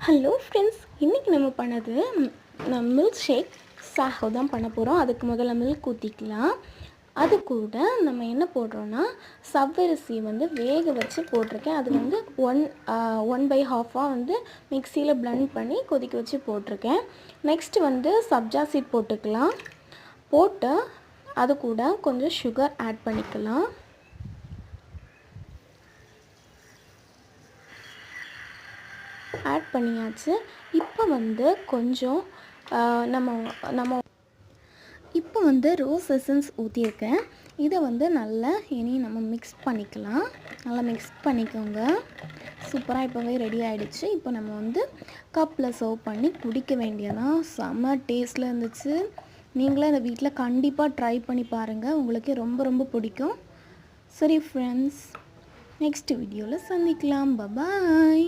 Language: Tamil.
ஹலோ ஃப்ரெண்ட்ஸ், இன்றைக்கி நம்ம பண்ணது மில்க் ஷேக் சாஹோ தான் பண்ண போகிறோம். அதுக்கு முதல்ல மில்க் ஊற்றிக்கலாம். அது கூட நம்ம என்ன போடுறோன்னா சவ்வரிசி வேக வச்சு போட்டிருக்கேன். அது 1/2 மிக்சியில் பிளெண்ட் பண்ணி கொதிக்க வச்சு போட்டிருக்கேன். நெக்ஸ்ட்டு சப்ஜா சீட் போட்டுக்கலாம். போட்டு அது கூட கொஞ்சம் சுகர் ஆட் பண்ணிக்கலாம். ஆட் பண்ணியாச்சு. இப்போ கொஞ்சம் நம்ம இப்போ ரோஸ் எசன்ஸ் ஊற்றியிருக்கேன். இதை நல்லா இனி நம்ம மிக்ஸ் பண்ணிக்கலாம். நல்லா மிக்ஸ் பண்ணிக்கோங்க. சூப்பராக இப்போவே ரெடி ஆகிடுச்சு. இப்போ நம்ம கப்பில் சர்வ் பண்ணி குடிக்க வேண்டியதான். செம்ம டேஸ்ட்டில் இருந்துச்சு. நீங்களே அந்த வீட்டில் கண்டிப்பாக ட்ரை பண்ணி பாருங்கள். உங்களுக்கு ரொம்ப ரொம்ப பிடிக்கும். சரி ஃப்ரெண்ட்ஸ், நெக்ஸ்ட் வீடியோவில் சந்திக்கலாம். பாய்.